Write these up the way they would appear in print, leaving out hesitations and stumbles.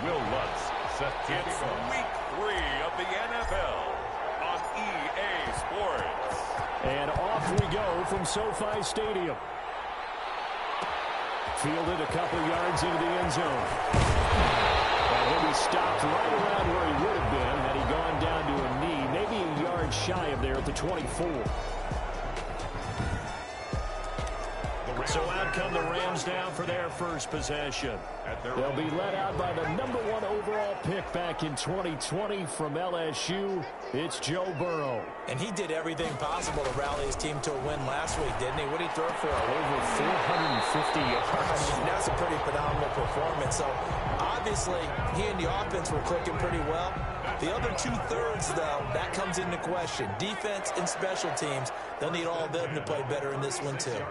Will Lutz set to It's week 3 of the NFL on EA Sports. And off we go from SoFi Stadium. Fielded a couple yards into the end zone. And he'll be stopped right around where he would have been had he gone down to a knee, maybe a yard shy of there at the 24. So out come the Rams down for their first possession. They'll be led out by the #1 overall pick back in 2020 from LSU. It's Joe Burrow. And he did everything possible to rally his team to a win last week, didn't he? What did he throw for? Over 450 yards. That's a pretty phenomenal performance. So, obviously, he and the offense were clicking pretty well. The other 2/3, though, that comes into question. Defense and special teams, they'll need all of them to play better in this one, too.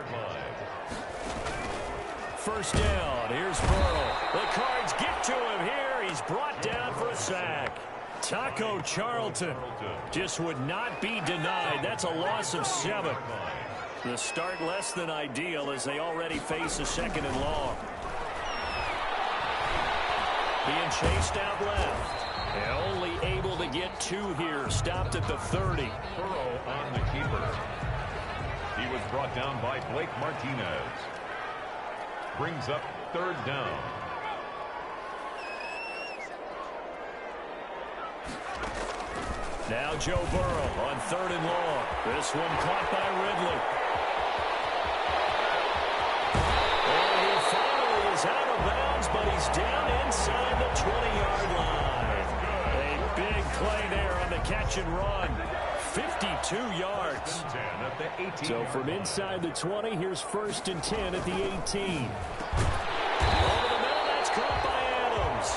First down. Here's Burrow. The Cards get to him here. He's brought down for a sack. Taco Charlton just would not be denied. That's a loss of 7. The start less than ideal as they already face a 2nd and long. Being chased out left. And only able to get 2 here. Stopped at the 30. Burrow on the keeper. He was brought down by Blake Martinez. Brings up 3rd down. Now Joe Burrow on 3rd and long. This one caught by Ridley. And he finally is out of bounds, but he's down inside the 20-yard line. A big play there on the catch and run. 52 yards. So from inside the 20, here's 1st and 10 at the 18. Over the middle, that's caught by Adams.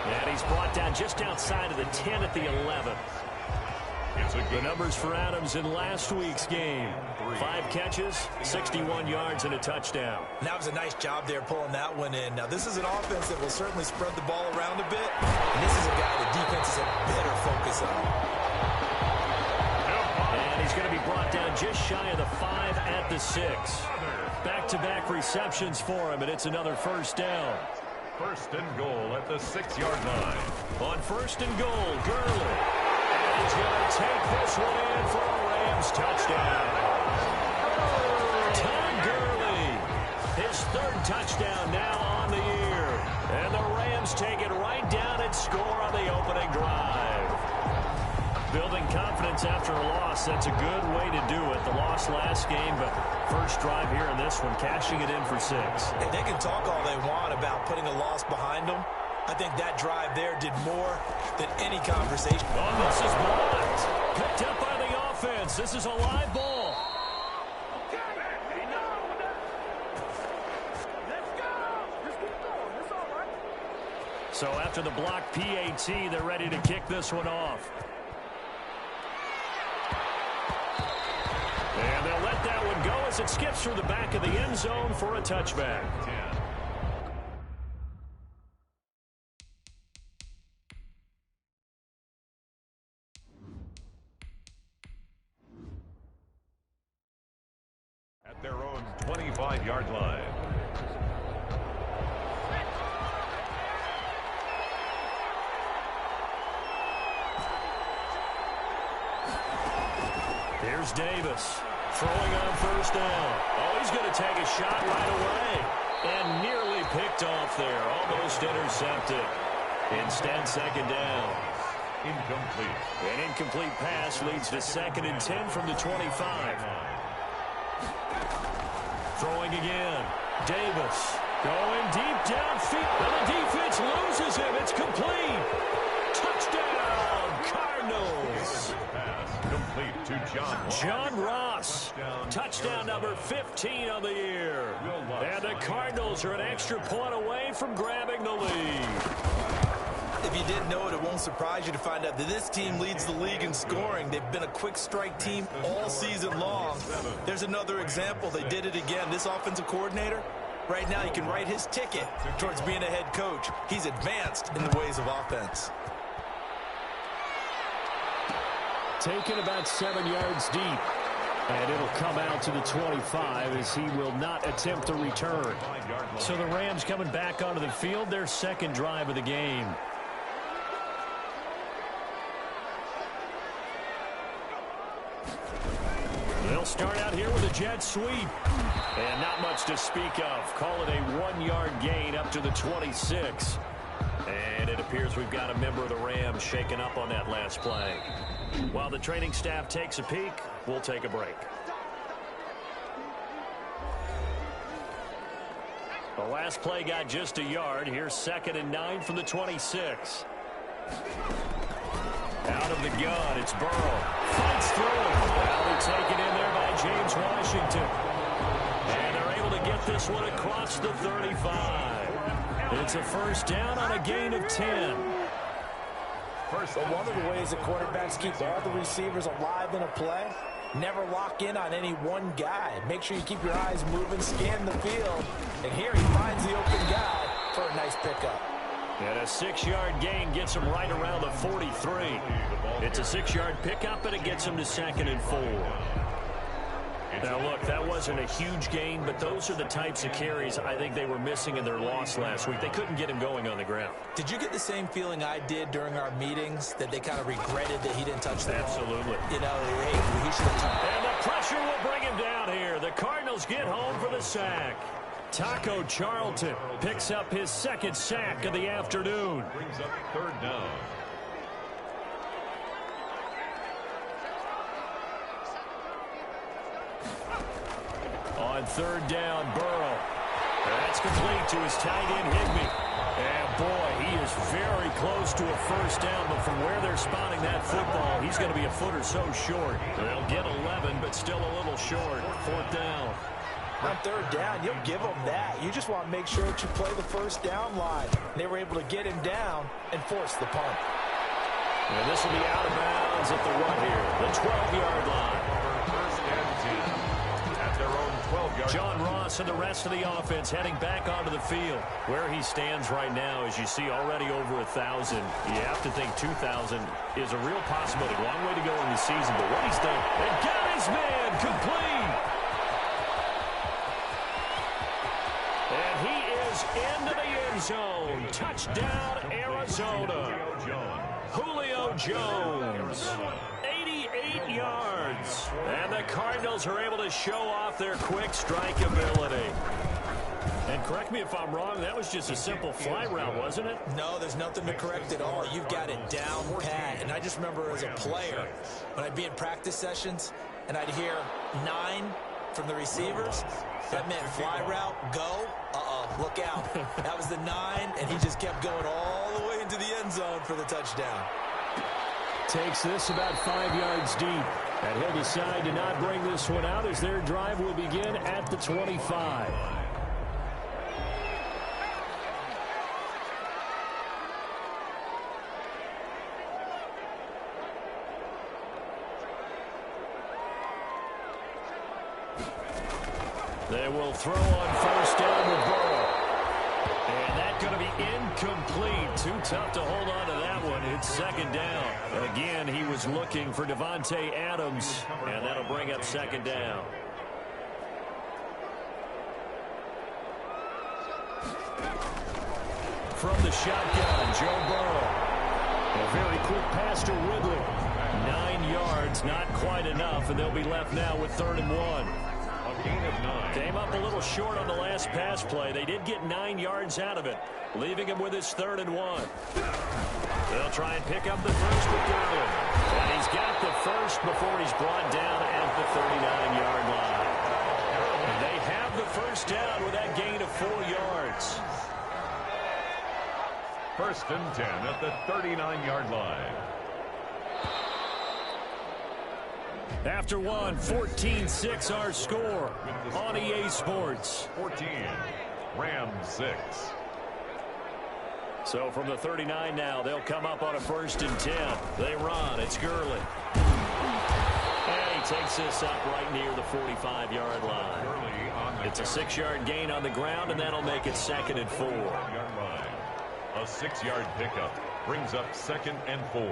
And he's brought down just outside of the 10 at the 11. The numbers for Adams in last week's game. 5 catches, 61 yards, and a touchdown. And that was a nice job there pulling that one in. Now, this is an offense that will certainly spread the ball around a bit. And this is a guy the defenses have better focus on. And he's going to be brought down just shy of the 5 at the 6. Back-to-back receptions for him, and it's another 1st down. 1st and goal at the 6-yard line. On 1st and goal, Gurley. And he's going to take this one in for a Rams touchdown. Todd Gurley, his 3rd touchdown now on the year. And the Rams take it right down and score on the opening drive. Building confidence after a loss, that's a good way to do it. The loss last game, but first drive here in this one, cashing it in for 6. And they can talk all they want about putting a loss behind them. I think that drive there did more than any conversation. Oh, this is blocked. Picked up by the offense. This is a live ball. So after the blocked PAT, they're ready to kick this one off. And they'll let that one go as it skips through the back of the end zone for a touchback. At their own 25-yard line. Here's Davis throwing on 1st down. Oh, he's going to take a shot right away. And nearly picked off there. Almost intercepted. Instead, 2nd down. Incomplete. An incomplete pass leads to 2nd and 10 from the 25. Throwing again. Davis going deep downfield. And the defense loses him. It's complete. Touchdown, Cardinals. Complete to John Ross. Touchdown number 15 on the year. And the Cardinals are an extra point away from grabbing the lead. If you didn't know it, it won't surprise you to find out that this team leads the league in scoring. They've been a quick strike team all season long. There's another example. They did it again. This offensive coordinator, right now he can write his ticket towards being a head coach. He's advanced in the ways of offense. Taken about 7 yards deep. And it'll come out to the 25 as he will not attempt a return. So the Rams coming back onto the field, their second drive of the game. They'll start out here with a jet sweep. And not much to speak of. Call it a 1-yard gain up to the 26. And it appears we've got a member of the Rams shaken up on that last play. While the training staff takes a peek, we'll take a break. The last play got just a yard. Here's 2nd and 9 from the 26. Out of the gun, it's Burrow. Fights through it. Now taken in there by James Washington. And they're able to get this one across the 35. It's a first down on a gain of 10. Well, one of the ways that quarterbacks keep all the receivers alive in a play, never lock in on any one guy. Make sure you keep your eyes moving, scan the field. And here he finds the open guy for a nice pickup. And a 6-yard gain gets him right around the 43. It's a 6-yard pickup, and it gets him to 2nd and 4. Now, look, that wasn't a huge gain, but those are the types of carries I think they were missing in their loss last week. They couldn't get him going on the ground. Did you get the same feeling I did during our meetings, that they kind of regretted that he didn't touch the ball? Absolutely. You know, he should have touched it. And the pressure will bring him down here. The Cardinals get home for the sack. Taco Charlton picks up his 2nd sack of the afternoon. Brings up 3rd down. On 3rd down, Burrow. That's complete to his tight end, Higbee. And, boy, he is very close to a first down, but from where they're spotting that football, he's going to be a foot or so short. They'll get 11, but still a little short. 4th down. On 3rd down, you'll give them that. You just want to make sure that you play the first down line. They were able to get him down and force the punt. And this will be out of bounds at the 1 here, the 12-yard line. First and 10 at their own 12-yard. John Ross and the rest of the offense heading back onto the field. Where he stands right now, as you see, already over 1,000. You have to think 2,000 is a real possibility. Long way to go in the season, but what he's done, and got his man complete. And he is into the end zone. Touchdown, Arizona. Julio Jones. 88 yards. And the Cardinals are able to show off their quick strike ability. And correct me if I'm wrong, that was just a simple fly route, wasn't it? No, there's nothing to correct at all. You've got it down pat. And I just remember as a player, when I'd be in practice sessions and I'd hear 9 from the receivers, that meant fly route, go, look out. That was the 9, and he just kept going all the way into the end zone for the touchdown. Takes this about 5 yards deep. And he'll decide to not bring this one out as their drive will begin at the 25. They will throw on first down with Burrow. And that's going to be incomplete. Too tough to hold on to that one. It's 2nd down. Again, he was looking for Devontae Adams, and that'll bring up 2nd down. From the shotgun, Joe Burrow. A very quick pass to Ridley. 9 yards, not quite enough, and they'll be left now with 3rd and 1. Gain of 9. Came up a little short on the last pass play. They did get 9 yards out of it, leaving him with his 3rd and 1. They'll try and pick up the first with Gurley. And he's got the first before he's brought down at the 39-yard line. And they have the first down with that gain of 4 yards. 1st and 10 at the 39-yard line. After one, 14-6 our score on EA Sports. 14, Rams 6. So from the 39 now, they'll come up on a 1st and 10. They run. It's Gurley. And he takes this up right near the 45-yard line. It's a 6-yard gain on the ground, and that'll make it 2nd and 4. A 6-yard pickup brings up 2nd and 4.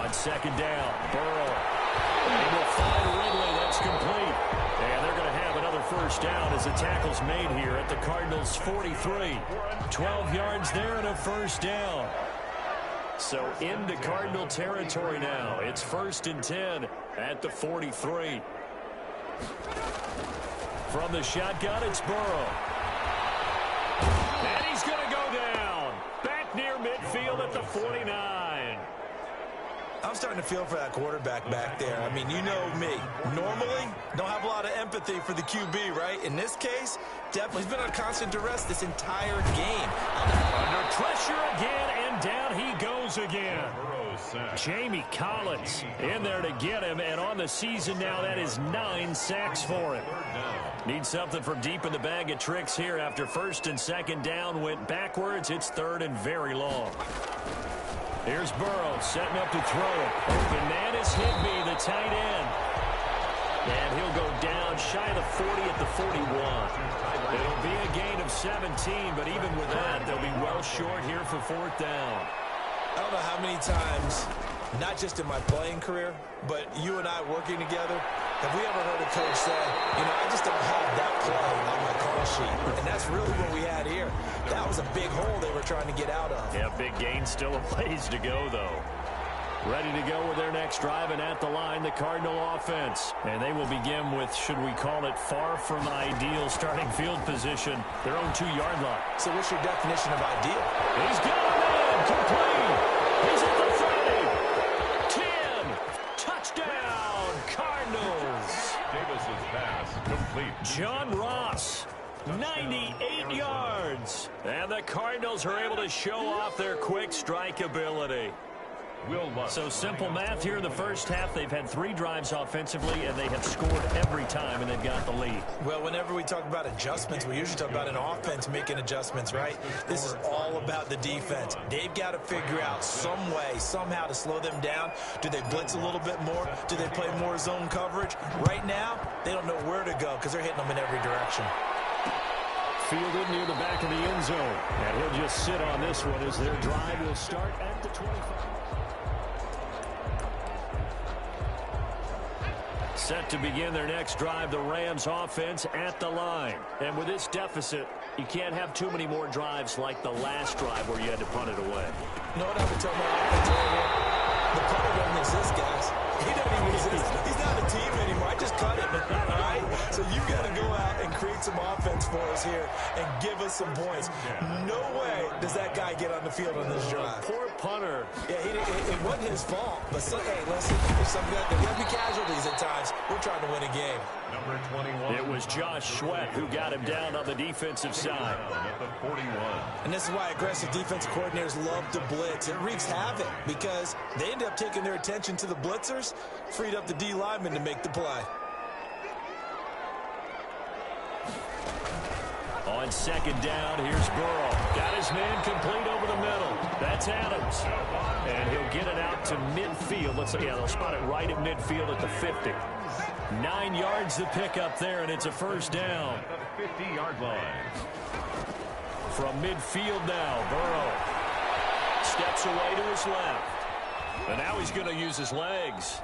On second down, Burrow. And he will find Ridley. That's complete. And they're going to have another first down as the tackle's made here at the Cardinals' 43. 12 yards there and a first down. So into Cardinal territory now. It's 1st and 10 at the 43. From the shotgun, it's Burrow. And he's going to go down. Back near midfield at the 49. I'm starting to feel for that quarterback back there. I mean, you know me. Normally, don't have a lot of empathy for the QB, right? In this case, definitely. He's been under constant duress this entire game. Under pressure again, and down he goes again. Jamie Collins in there to get him, and on the season now, that is 9 sacks for him. Needs something from deep in the bag of tricks here after 1st and 2nd down went backwards. It's 3rd and very long. Here's Burrow setting up to throw it. Open man is Higbee, the tight end. And he'll go down shy of the 40 at the 41. It'll be a gain of 17, but even with that, they'll be well short here for 4th down. I don't know how many times, not just in my playing career, but you and I working together, have we ever heard a coach say, you know, I just don't have that play on my call sheet. And that's really what we had here. That was a big hole they were trying to get out of. Yeah, big gain, still a ways to go, though. Ready to go with their next drive, and at the line, the Cardinal offense. And they will begin with, should we call it, far from ideal starting field position, their own 2-yard line. So what's your definition of ideal? He's got a man, complete. He's at the 30. 10. Touchdown, Cardinals. Davis's pass complete. John Ross, 98 yards. And the Cardinals are able to show off their quick strike ability. So simple math here in the first half. They've had 3 drives offensively, and they have scored every time, and they've got the lead. Well, whenever we talk about adjustments, we usually talk about an offense making adjustments, right? This is all about the defense. They've got to figure out some way, somehow to slow them down. Do they blitz a little bit more? Do they play more zone coverage? Right now, they don't know where to go because they're hitting them in every direction. Fielded near the back of the end zone. And he'll just sit on this one as their drive will start at the 25. Set to begin their next drive, the Rams offense at the line. And with this deficit, you can't have too many more drives like the last drive where you had to punt it away. You know what I would tell my offense earlier? The punter doesn't exist, guys. He doesn't even exist. He's not a team anymore. I just cut him, all right? So you've got to go out and create some offense for us here and give us some points. No way does that guy get on the field on this drive. Poor punter. Yeah, it wasn't his fault. But, hey, listen, there's going to be casualties at times. We're trying to win a game. Number 21. It was Josh Sweat who got him down on the defensive side. At the 41. And this is why aggressive defensive coordinators love to blitz. It wreaks havoc because they end up taking their attention to the blitzers, freed up the D lineman to make the play. On second down, here's Burrow. Got his man complete over the middle. That's Adams. And he'll get it out to midfield. Let's see, yeah, they'll spot it right at midfield at the 50. 9 yards to pick up there, and it's a first down. At the 50-yard line. From midfield now, Burrow steps away to his left. And now he's going to use his legs.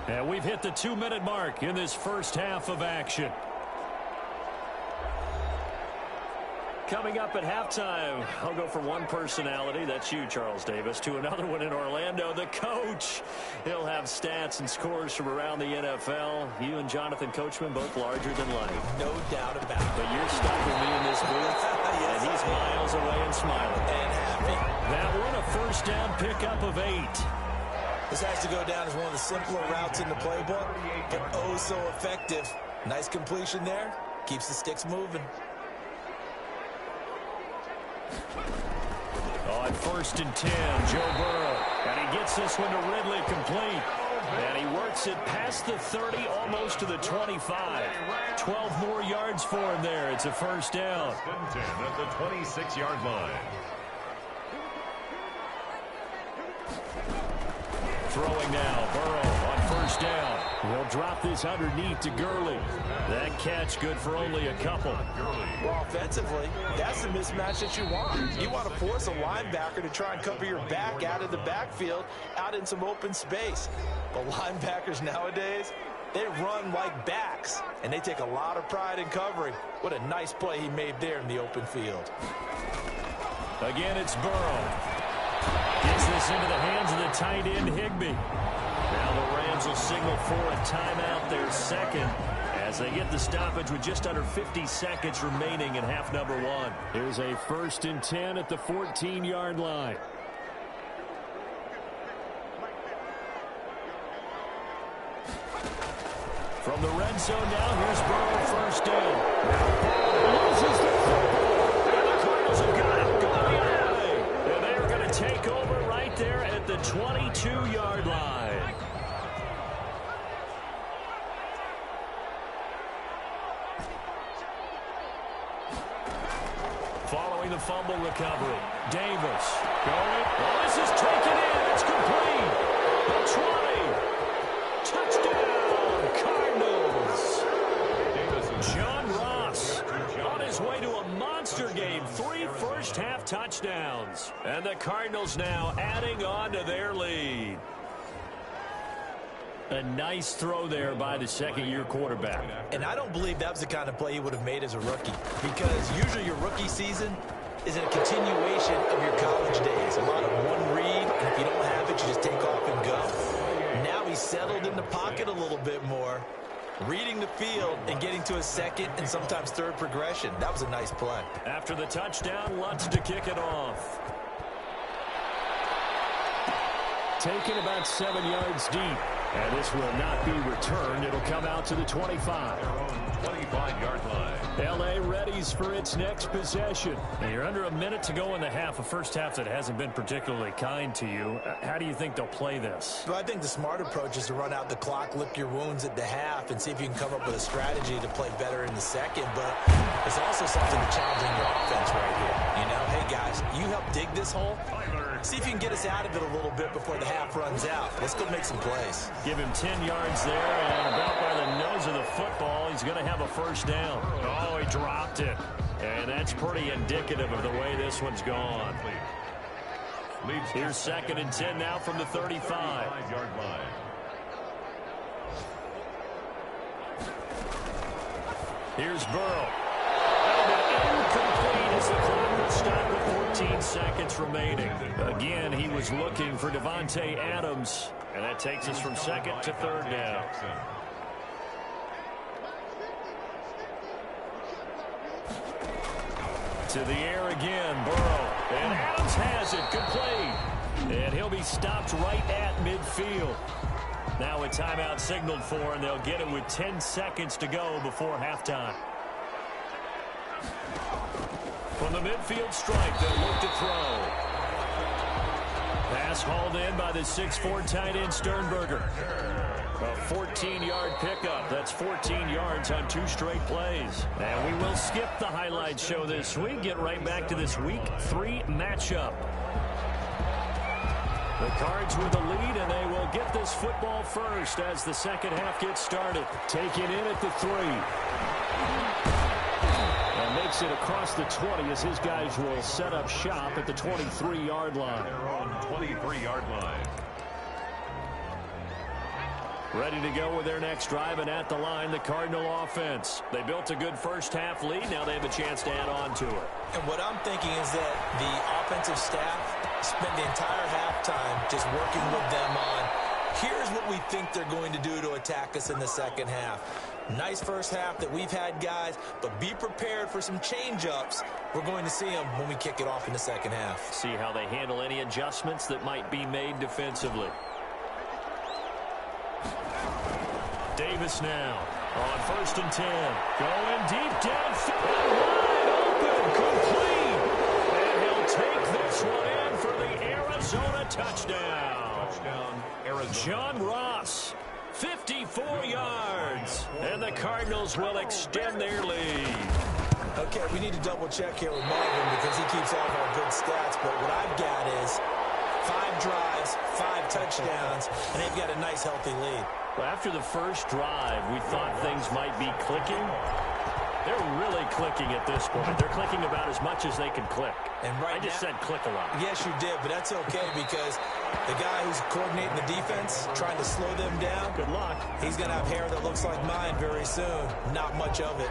And we've hit the 2-minute mark in this first half of action. Coming up at halftime, I'll go from one personality, that's you, Charles Davis, to another one in Orlando, the coach. He'll have stats and scores from around the NFL. You and Jonathan Coachman, both larger than life. No doubt about it. But you're stuck with me in this booth, Yes, and he's miles away and smiling. And happy. That one, a first down pickup of 8. This has to go down as one of the simpler routes in the playbook, but oh so effective. Nice completion there. Keeps the sticks moving. On 1st and 10, Joe Burrow. And he gets this one to Ridley complete. And he works it past the 30, almost to the 25. 12 more yards for him there. It's a first down. 10 at the 26-yard line. Throwing now, Burrow on first down. He'll drop this underneath to Gurley. That catch good for only a couple. Well, offensively, that's the mismatch that you want. You want to force a linebacker to try and cover your back out of the backfield, out in some open space. But linebackers nowadays, they run like backs, and they take a lot of pride in covering. What a nice play he made there in the open field. Again, it's Burrow. Gets this into the hands of the tight end, Higbee. Now the Rams will signal for a timeout, their second, as they get the stoppage with just under 50 seconds remaining in half number one. Here's a 1st and 10 at the 14-yard line. From the red zone now, here's Burrow, 1st down. Now Burrow loses the football, and the Cardinals have got it going the other way. And they're going to take over right there at the 22-yard line. Following the fumble recovery, Davis going. Oh, this is taken in. It's complete. The 20. Touchdown, Cardinals. John Ross on his way to a monster game. 3 first-half touchdowns. And the Cardinals now adding on to their lead. A nice throw there by the second-year quarterback. And I don't believe that was the kind of play he would have made as a rookie, because usually your rookie season is a continuation of your college days. A lot of one read, and if you don't have it, you just take off and go. Now he's settled in the pocket a little bit more, reading the field and getting to a second and sometimes third progression. That was a nice play. After the touchdown, Lutz to kick it off. Taken about 7 yards deep. And this will not be returned. It'll come out to the 25. Their own 25-yard line. L.A. readies for its next possession. And you're under a minute to go in the half, a first half that hasn't been particularly kind to you. How do you think they'll play this? Well, I think the smart approach is to run out the clock, lick your wounds at the half, and see if you can come up with a strategy to play better in the second. But there's also something challenging your offense right here. You know, hey, guys, you help dig this hole. See if you can get us out of it a little bit before the half runs out. Let's go make some plays. Give him 10 yards there, and about by the nose of the football, he's going to have a first down. Oh, he dropped it. And that's pretty indicative of the way this one's gone. Here's 2nd and 10 now from the 35-yard line. Here's Burrow. Incomplete as the clock will stop with 14 seconds remaining. Again, he was looking for Devontae Adams, and that takes us from 2nd to 3rd down. To the air again, Burrow. And Adams has it, complete. And he'll be stopped right at midfield. Now a timeout signaled for, and they'll get it with 10 seconds to go before halftime. From the midfield stripe, they'll look to throw. Pass hauled in by the 6'4" tight end Sternberger. A 14-yard pickup. That's 14 yards on 2 straight plays. And we will skip the highlight show this week. Get right back to this Week 3 matchup. The Cards with the lead, and they will get this football first as the second half gets started. Taken in at the 3. And makes it across the 20 as his guys will set up shop at the 23-yard line. Their own 23-yard line. Ready to go with their next drive, and at the line, the Cardinal offense. They built a good first half lead. Now they have a chance to add on to it. And what I'm thinking is that the offensive staff spent the entire halftime just working with them on, here's what we think they're going to do to attack us in the second half. Nice first half that we've had, guys, but be prepared for some change-ups. We're going to see them when we kick it off in the second half. See how they handle any adjustments that might be made defensively. Davis now on 1st and 10. Going deep downfield, wide open, complete. And he'll take this one in for the Arizona touchdown. Touchdown, Arizona. John Ross, 54 yards. And the Cardinals will extend their lead. Okay, we need to double check here with Marvin because he keeps all of our good stats, but what I've got is 5 drives, 5 touchdowns, and they've got a nice, healthy lead. Well, after the first drive, we thought things might be clicking. They're really clicking at this point. They're clicking about as much as they can click. And I just said click a lot. Yes, you did, but that's okay because the guy who's coordinating the defense, trying to slow them down, good luck. He's going to have hair that looks like mine very soon. Not much of it.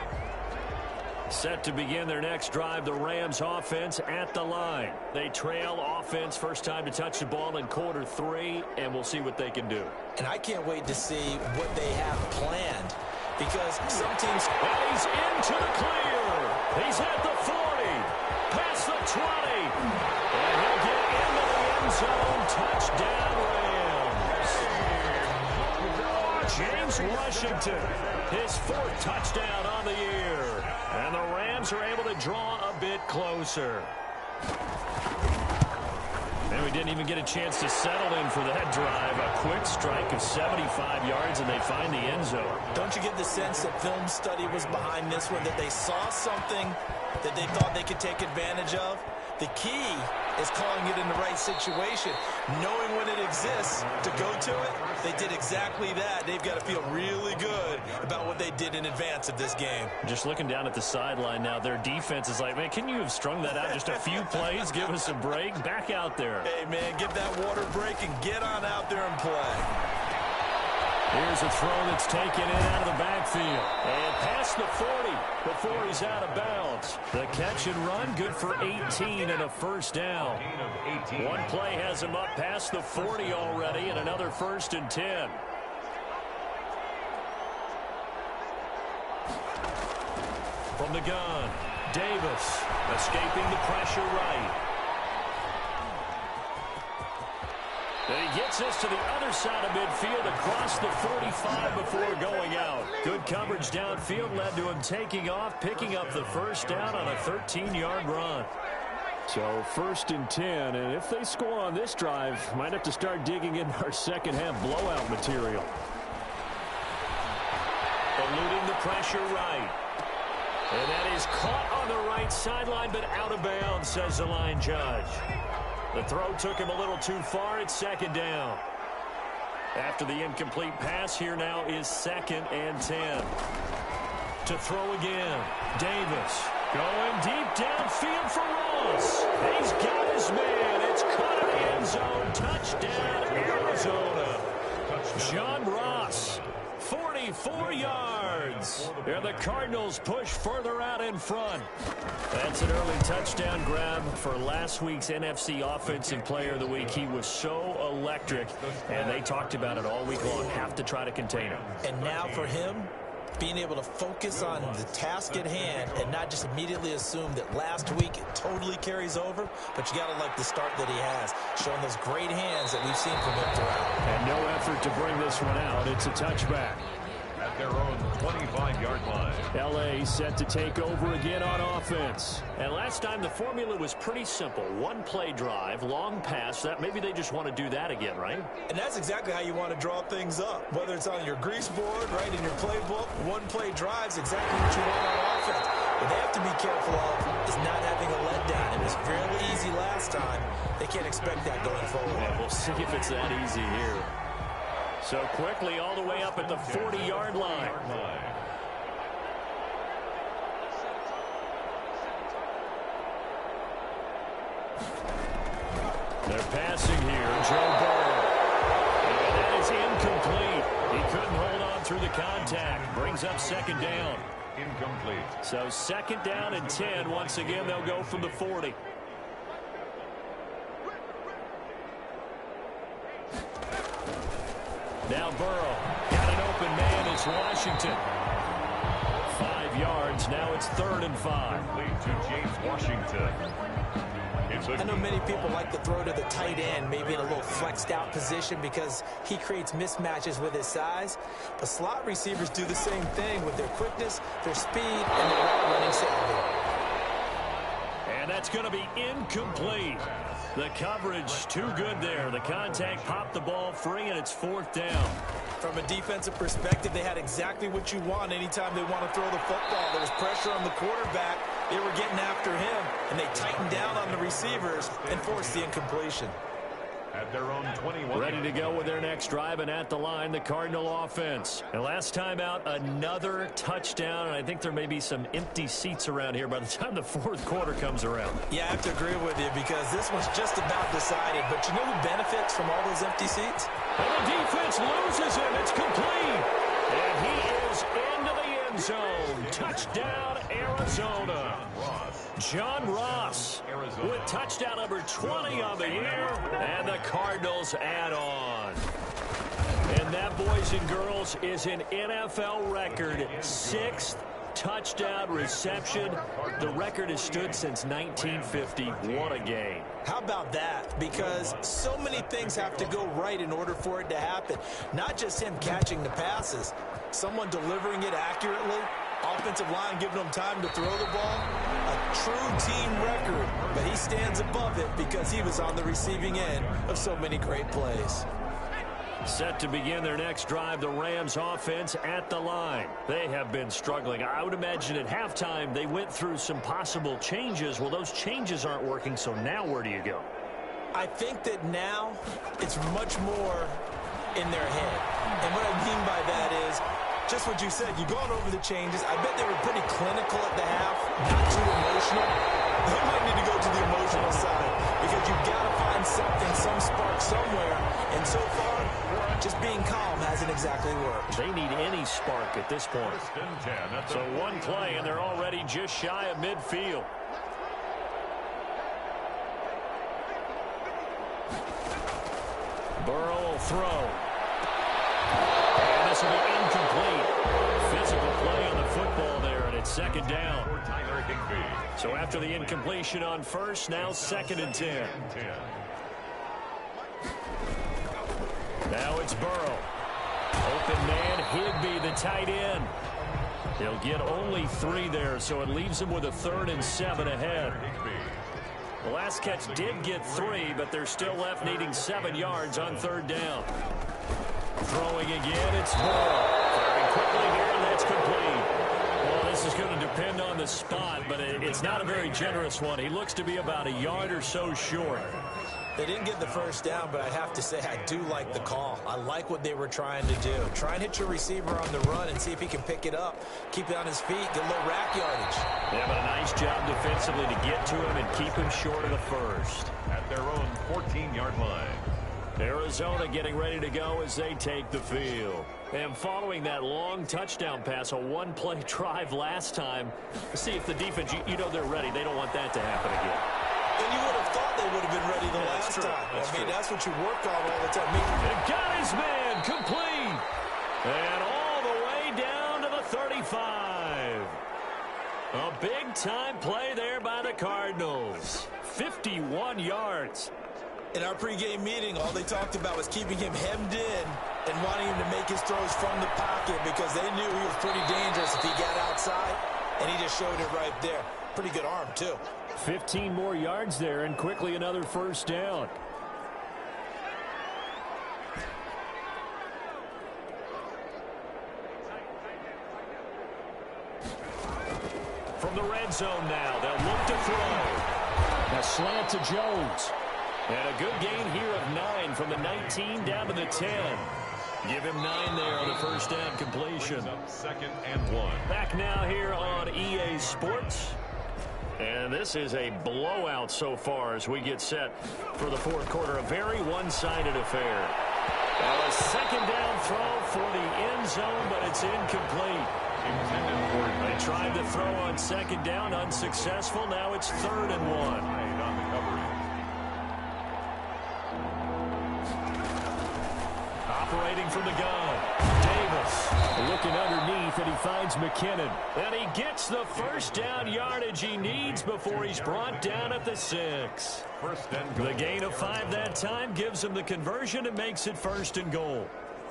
Set to begin their next drive, the Rams offense at the line. They trail offense, first time to touch the ball in quarter 3, and we'll see what they can do. And I can't wait to see what they have planned because some teams... And he's into the clear. He's at the 40, past the 20, and he'll get into the end zone. Touchdown, Rams. James Washington, his 4th touchdown on the year. And the Rams are able to draw a bit closer. And we didn't even get a chance to settle in for that drive. A quick strike of 75 yards, and they find the end zone. Don't you get the sense that film study was behind this one, that they saw something that they thought they could take advantage of? The key is calling it in the right situation, knowing when it exists to go to it. They did exactly that. They've got to feel really good about what they did in advance of this game. Just looking down at the sideline now, their defense is like, man, can you have strung that out just a few plays? Give us a break. Back out there. Hey, man, give that water break and get on out there and play. Here's a throw that's taken in out of the backfield. And past the 40 before he's out of bounds. The catch and run, good for 18 and a first down. One play has him up past the 40 already, and another 1st and 10. From the gun, Davis escaping the pressure right. And he gets us to the other side of midfield across the 45 before going out. Good coverage downfield led to him taking off, picking up the first down on a 13-yard run. So 1st and 10, and if they score on this drive, might have to start digging in our second half blowout material. Eluding the pressure right. And that is caught on the right sideline, but out of bounds, says the line judge. The throw took him a little too far. It's 2nd down. After the incomplete pass, here now is 2nd and 10. To throw again, Davis going deep downfield for Ross. He's got his man. It's caught in the end zone. Touchdown, Arizona. John Ross, 44 yards. And the Cardinals push further out in front. That's an early touchdown grab for last week's NFC Offensive Player of the Week. He was so electric, and they talked about it all week long. Have to try to contain him. And now for him, being able to focus on the task at hand and not just immediately assume that last week it totally carries over, but you got to like the start that he has, showing those great hands that we've seen from him throughout. And no effort to bring this one out. It's a touchback. At their own 25-yard line. L.A. set to take over again on offense. And last time the formula was pretty simple. 1-play drive, long pass. That maybe they just want to do that again, right? And that's exactly how you want to draw things up. Whether it's on your grease board, right, in your playbook, 1-play drive's exactly what you want on offense. What they have to be careful of is not having a letdown. It was fairly easy last time. They can't expect that going forward. Yeah, we'll see if it's that easy here. So quickly all the way up at the 40-yard line. They're passing here, Joe Burrow. And that is incomplete. He couldn't hold on through the contact. Brings up 2nd down. Incomplete. So 2nd down and 10. Once again, they'll go from the 40. Now Burrow got an open man. It's Washington. 5 yards. Now it's 3rd and 5. Lead to James Washington. I know many people like to throw to the tight end, maybe in a little flexed out position because he creates mismatches with his size. But slot receivers do the same thing with their quickness, their speed, and their route running savvy. And that's going to be incomplete. The coverage too good there. The contact popped the ball free, and it's 4th down. From a defensive perspective, they had exactly what you want anytime they want to throw the football. There was pressure on the quarterback. They were getting after him, and they tightened down on the receivers and forced the incompletion. At their own 21. Ready to go with their next drive, and at the line, the Cardinal offense. And last time out, another touchdown, and I think there may be some empty seats around here by the time the fourth quarter comes around. Yeah, I have to agree with you because this one's just about decided. But you know who benefits from all those empty seats? And the defense loses him. It's complete. And he is into the end zone. Touchdown, Arizona. John Ross with touchdown number 20 on the year, and the Cardinals add on. And that, boys and girls, is an NFL record 6th touchdown reception. The record has stood since 1950. What a game. How about that? Because so many things have to go right in order for it to happen. Not just him catching the passes, someone delivering it accurately, offensive line giving him time to throw the ball. A true team record, but he stands above it because he was on the receiving end of so many great plays. Set to begin their next drive, the Rams offense at the line. They have been struggling. I would imagine at halftime they went through some possible changes. Well, those changes aren't working, so now where do you go? I think that now it's much more in their head. And what I mean by that is just what you said. You're going over the changes. I bet they were pretty clinical at the half, not too emotional. They might need to go to the emotional side because you've got to find something, some spark somewhere. And so far, just being calm hasn't exactly worked. They need any spark at this point. So one play, and they're already just shy of midfield. Burrow will throw. And this will be incomplete. Physical play on the football there, and it's second down. So after the incompletion on first, now 2nd and 10. Now it's Burrow. Open man, Higbee, the tight end. He'll get only 3 there, so it leaves him with a 3rd and 7 ahead. The last catch did get 3, but they're still left needing 7 yards on 3rd down. Throwing again, it's Burrow. Firing quickly here, and that's complete. Well, this is going to depend on the spot, but it's not a very generous one. He looks to be about a yard or so short. They didn't get the first down, but I have to say I do like the call. I like what they were trying to do. Try and hit your receiver on the run and see if he can pick it up, keep it on his feet, get a little rack yardage. Yeah, but a nice job defensively to get to him and keep him short of the first. At their own 14-yard line. Arizona getting ready to go as they take the field. And following that long touchdown pass, a one-play drive last time, see if the defense, you know they're ready. They don't want that to happen again. And you would have thought they would have been ready the last time. That's what you work on all the time. And got his man complete. And all the way down to the 35. A big-time play there by the Cardinals. 51 yards. In our pregame meeting, all they talked about was keeping him hemmed in and wanting him to make his throws from the pocket because they knew he was pretty dangerous if he got outside, and he just showed it right there. Pretty good arm, too. 15 more yards there, and quickly another first down. From the red zone now, they'll look to throw. A slant to Jones. And a good gain here of 9 from the 19 down to the 10. Give him 9 there on the first down completion. Up 2nd and 1. Back now here on EA Sports. And this is a blowout so far as we get set for the fourth quarter. A very one-sided affair. Now a second down throw for the end zone, but it's incomplete. They tried to throw on second down, unsuccessful. Now it's 3rd and 1. Operating from the gun, Davis looking underneath, and he finds McKinnon. And he gets the first down yardage he needs before he's brought down at the 6. The gain of 5 that time gives him the conversion and makes it 1st and goal.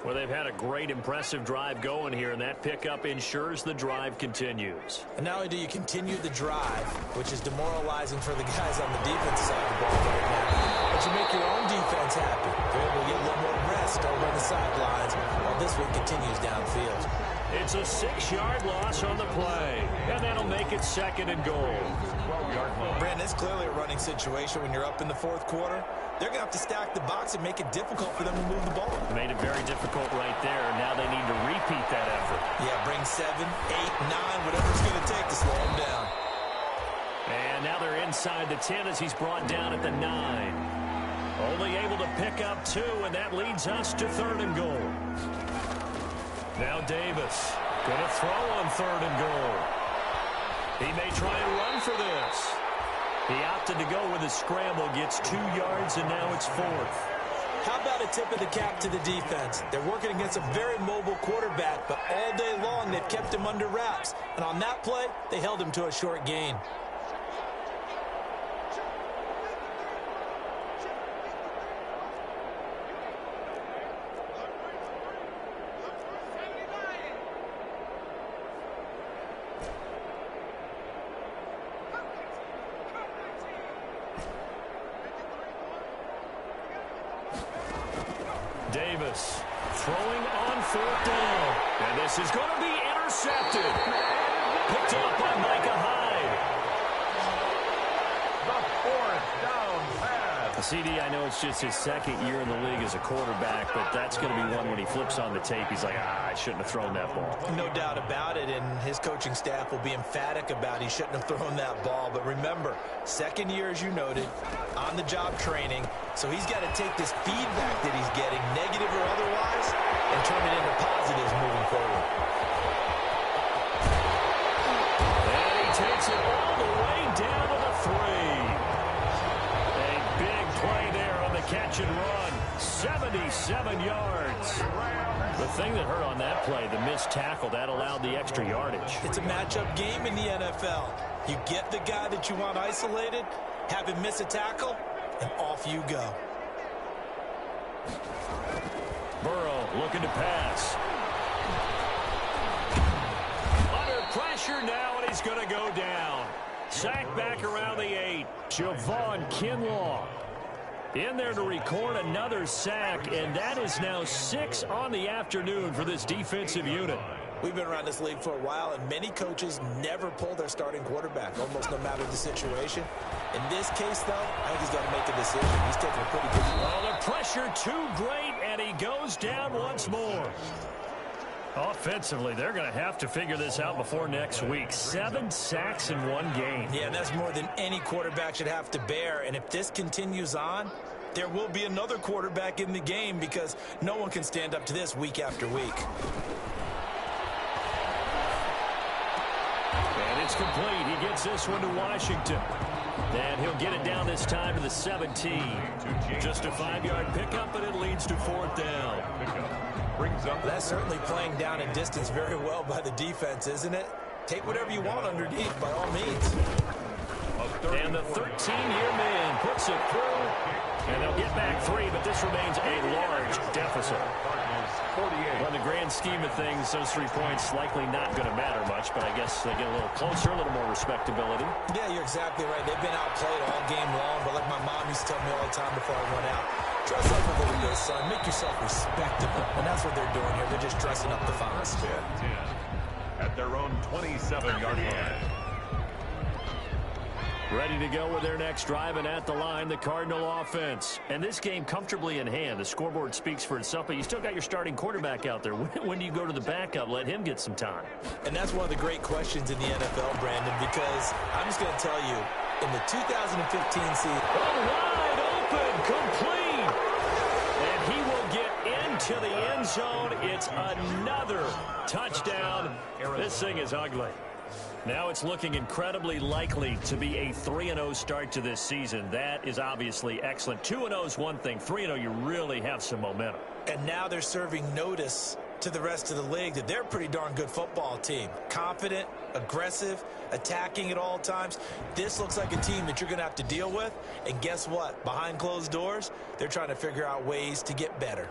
Well, they've had a great, impressive drive going here, and that pickup ensures the drive continues. And not only do you continue the drive, which is demoralizing for the guys on the defensive side of the ball right now, but you make your own defense happy. They're able to get a little more rest over on the sidelines while this one continues downfield. It's a 6-yard loss on the play, and that'll make it 2nd and goal. Brandon, it's clearly a running situation when you're up in the fourth quarter. they're going to have to stack the box and make it difficult for them to move the ball. Made it very difficult right there. Now they need to repeat that effort. Yeah, bring 7, 8, 9, whatever it's going to take to slow them down. And now they're inside the 10 as he's brought down at the 9. Only able to pick up 2, and that leads us to 3rd and goal. Now Davis going to throw on 3rd and goal. He may try and run for this. He opted to go with a scramble, gets 2 yards, and now it's 4th. How about a tip of the cap to the defense? They're working against a very mobile quarterback, but all day long they've kept him under wraps. And on that play, they held him to a short gain. Davis throwing on 4th down. And this is going to be intercepted. Picked up by Micah Hyde. The 4th down pass. CD, I know it's just his 2nd year in the league as a quarterback, but that's going to be one when he flips on the tape. He's like, I shouldn't have thrown that ball. No doubt about it, and his coaching staff will be emphatic about he shouldn't have thrown that ball. But remember, 2nd year, as you noted, on-the-job training, so he's got to take this feedback that he's getting, negative or otherwise, and turn it into positives moving forward. And he takes it all the way down to the 3. Play there on the catch and run. 77 yards. The thing that hurt on that play, the missed tackle, that allowed the extra yardage. It's a matchup game in the NFL. You get the guy that you want isolated, have him miss a tackle, and off you go. Burrow looking to pass. Under pressure now, and he's going to go down. Sacked back around the 8. Javon Kinlaw in there to record another sack, and that is now 6 on the afternoon for this defensive unit. We've been around this league for a while, and many coaches never pull their starting quarterback, almost no matter the situation. In this case, though, I think he's got to make a decision. He's taking a pretty good one. Oh, the pressure too great, and he goes down once more. Offensively, they're going to have to figure this out before next week. 7 sacks in 1 game. Yeah, that's more than any quarterback should have to bear. And if this continues on, there will be another quarterback in the game because no one can stand up to this week after week. And it's complete. He gets this one to Washington. And he'll get it down this time to the 17. Just a 5-yard pickup, and it leads to 4th down. That's certainly playing down in distance very well by the defense, isn't it? Take whatever you want underneath, by all means. And the 13-year man puts it through. And they'll get back 3, but this remains a large deficit. On the grand scheme of things, those 3 points likely not going to matter much, but I guess they get a little closer, a little more respectability. Yeah, you're exactly right. They've been outplayed all game long, but like my mom used to tell me all the time before I went out, dress up a little bit, son. Make yourself respectable. And that's what they're doing here. They're just dressing up the Fonz. At their own 27-yard line. Ready to go with their next drive, and at the line, the Cardinal offense. And this game comfortably in hand. The scoreboard speaks for itself, but you still got your starting quarterback out there. When do you go to the backup? Let him get some time. And that's one of the great questions in the NFL, Brandon, because I'm just going to tell you, in the 2015 season... wide open, complete. And he will get into the end zone. It's another touchdown. This thing is ugly. Now it's looking incredibly likely to be a 3-0 start to this season. That is obviously excellent. 2-0 is one thing. 3-0, you really have some momentum. And now they're serving notice to the rest of the league that they're a pretty darn good football team. Confident, aggressive, attacking at all times. This looks like a team that you're going to have to deal with. And guess what? Behind closed doors, they're trying to figure out ways to get better.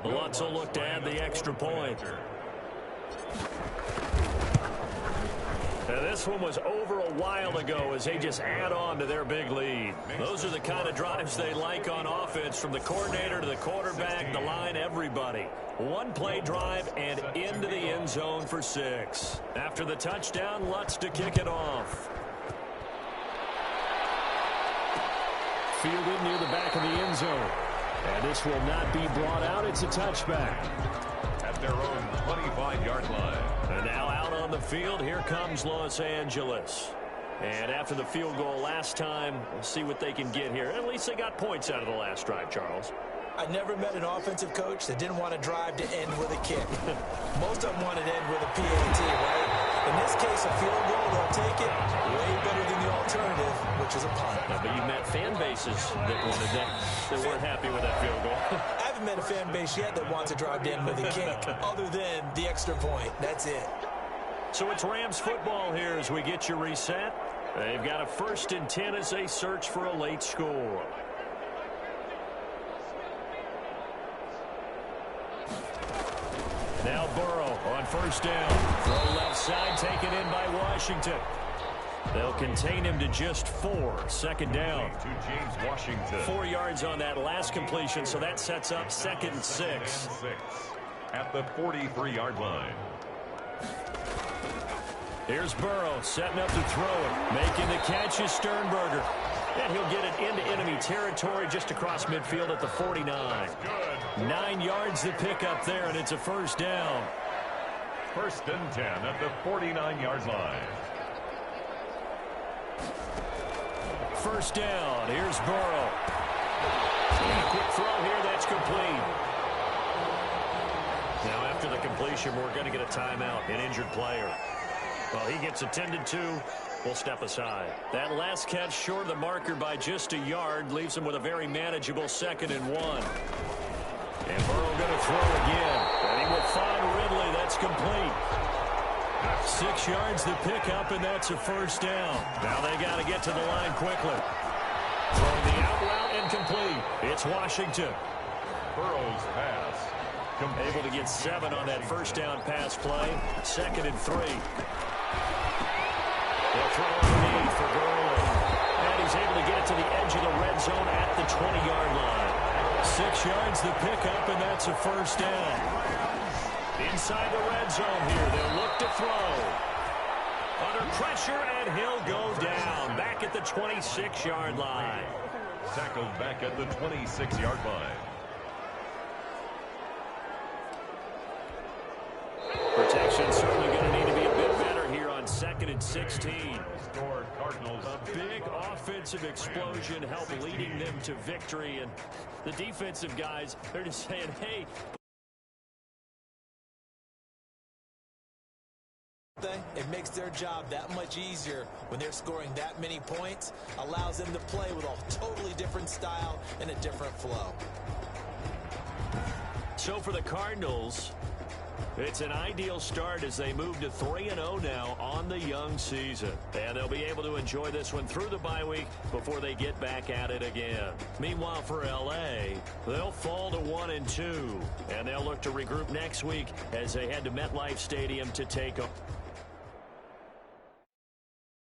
Lutz will look to add the extra point. Now, this one was over a while ago as they just add on to their big lead. Those are the kind of drives they like on offense, from the coordinator to the quarterback, the line, everybody. One play drive and into the end zone for 6. After the touchdown, Lutz to kick it off. fielded near the back of the end zone. And this will not be brought out. It's a touchback. At their own 25-yard line. And now out on the field, here comes Los Angeles. And after the field goal last time, we'll see what they can get here. At least they got points out of the last drive, Charles. I never met an offensive coach that didn't want to drive to end with a kick. Most of them want to end with a PAT, right? In this case, a field goal, they'll take it way better than the alternative, which is a punt. But you've met fan bases that wanted that weren't happy with that field goal. I haven't met a fan base yet that wants to drive to end with a kick, other than the extra point. That's it. So it's Rams football here as we get you reset. They've got a 1st and 10 as they search for a late score. Now Burrow on 1st down. Throw left side taken in by Washington. They'll contain him to just 4. 2nd down. To James Washington. 4 yards on that last completion, so that sets up 2nd and 6. At the 43-yard line. Here's Burrow setting up to throw it. Making the catch is Sternberger. And he'll get it into enemy territory just across midfield at the 49. 9 yards to pick up there, and it's a 1st down. 1st and 10 at the 49-yard line. 1st down. Here's Burrow. And a quick throw here. That's complete. Now, after the completion, we're going to get a timeout, an injured player. Well, he gets attended to. We'll step aside. That last catch short of the marker by just a yard leaves him with a very manageable 2nd and 1. And Burrow going to throw again. And he will find Ridley. That's complete. 6 yards to pick up, and that's a 1st down. Now they got to get to the line quickly. Throwing the out route and complete. It's Washington. Burrow's pass. Able to get 7 on that 1st down pass play. 2nd and 3. They'll throw underneath for Gurley. And he's able to get it to the edge of the red zone at the 20-yard line. 6 yards to pick up, and that's a 1st down. Inside the red zone here, they'll look to throw. Under pressure, and he'll go down. Back at the 26-yard line. Tackled back at the 26-yard line. Protection certainly going to need to be a bit better here on 2nd and 16. Cardinals. A big offensive explosion helped leading them to victory, and the defensive guys, they're just saying, hey. It makes their job that much easier when they're scoring that many points, allows them to play with a totally different style and a different flow. So for the Cardinals, it's an ideal start as they move to 3-0 now on the young season. And they'll be able to enjoy this one through the bye week before they get back at it again. Meanwhile, for L.A., they'll fall to 1-2. And they'll look to regroup next week as they head to MetLife Stadium to take on